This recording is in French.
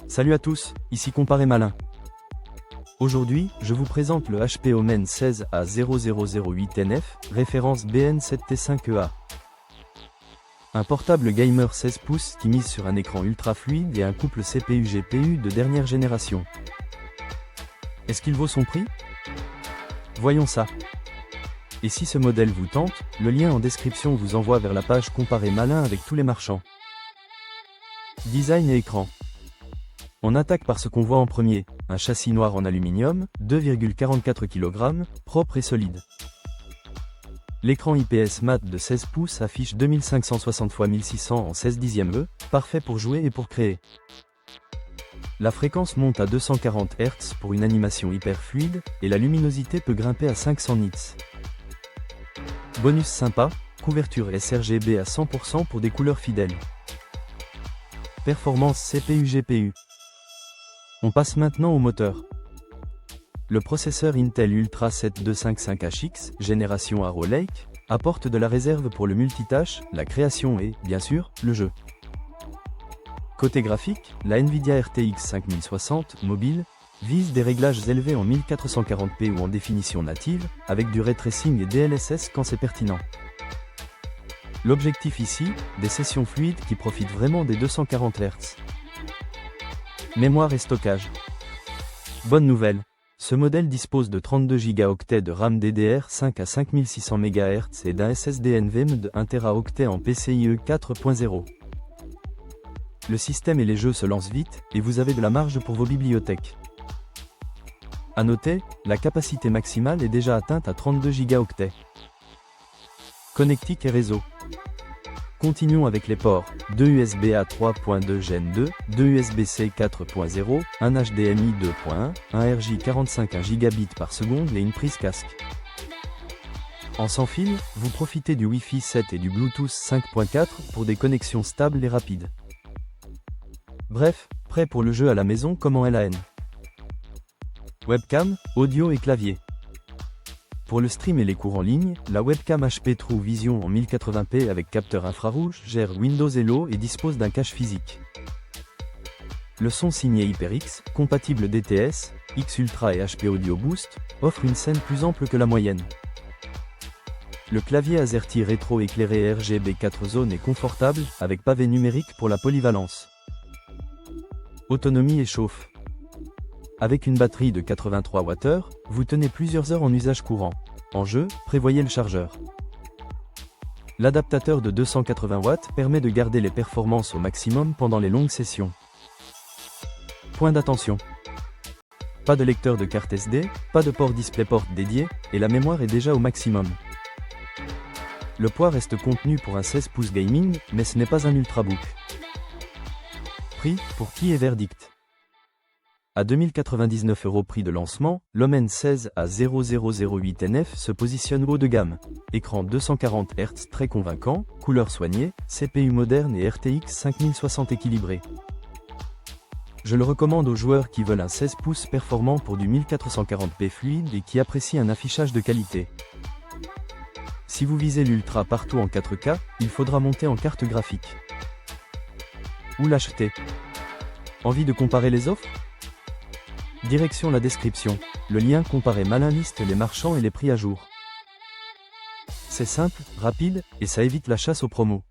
Salut à tous, ici Comparé Malin. Aujourd'hui, je vous présente le HP Omen 16A0008NF, référence BN7T5EA. Un portable gamer 16 pouces qui mise sur un écran ultra fluide et un couple CPU-GPU de dernière génération. Est-ce qu'il vaut son prix? Voyons ça. Et si ce modèle vous tente, le lien en description vous envoie vers la page Comparé Malin avec tous les marchands. Design et écran. On attaque par ce qu'on voit en premier, un châssis noir en aluminium, 2,44 kg, propre et solide. L'écran IPS mat de 16 pouces affiche 2560 x 1600 en 16 dixièmes E, parfait pour jouer et pour créer. La fréquence monte à 240 Hz pour une animation hyper fluide, et la luminosité peut grimper à 500 nits. Bonus sympa, couverture sRGB à 100% pour des couleurs fidèles. Performance CPU-GPU. On passe maintenant au moteur. Le processeur Intel Ultra 7255HX, génération Arrow Lake, apporte de la réserve pour le multitâche, la création et, bien sûr, le jeu. Côté graphique, la Nvidia RTX 5060 mobile vise des réglages élevés en 1440p ou en définition native, avec du ray tracing et DLSS quand c'est pertinent. L'objectif ici, des sessions fluides qui profitent vraiment des 240 Hz. Mémoire et stockage. Bonne nouvelle, ce modèle dispose de 32 Go de RAM DDR5 à 5600 MHz et d'un SSD NVMe de 1 TB en PCIe 4.0. Le système et les jeux se lancent vite, et vous avez de la marge pour vos bibliothèques. A noter, la capacité maximale est déjà atteinte à 32 Go. Connectique et réseau. Continuons avec les ports, 2 USB-A 3.2 Gen 2, 2 USB-C 4.0, un HDMI 2.1, un RJ45 1 Gb par seconde et une prise casque. En sans fil, vous profitez du Wi-Fi 7 et du Bluetooth 5.4 pour des connexions stables et rapides. Bref, prêt pour le jeu à la maison comme en LAN. Webcam, audio et clavier. Pour le stream et les cours en ligne, la webcam HP True Vision en 1080p avec capteur infrarouge gère Windows Hello et dispose d'un cache physique. Le son signé HyperX, compatible DTS, X Ultra et HP Audio Boost, offre une scène plus ample que la moyenne. Le clavier AZERTY rétro éclairé RGB 4 zones est confortable, avec pavé numérique pour la polyvalence. Autonomie et chauffe. Avec une batterie de 83 Wh, vous tenez plusieurs heures en usage courant. En jeu, prévoyez le chargeur. L'adaptateur de 280 watts permet de garder les performances au maximum pendant les longues sessions. Point d'attention. Pas de lecteur de carte SD, pas de port DisplayPort dédié, et la mémoire est déjà au maximum. Le poids reste contenu pour un 16 pouces gaming, mais ce n'est pas un ultrabook. Prix, pour qui est verdict? À 2099 € prix de lancement, l'Omen 16A0008NF se positionne haut de gamme. Écran 240 Hz très convaincant, couleur soignée, CPU moderne et RTX 5060 équilibré. Je le recommande aux joueurs qui veulent un 16 pouces performant pour du 1440p fluide et qui apprécient un affichage de qualité. Si vous visez l'ultra partout en 4K, il faudra monter en carte graphique. Où l'acheter? Envie de comparer les offres? Direction la description, le lien Comparé Malin liste les marchands et les prix à jour. C'est simple, rapide, et ça évite la chasse aux promos.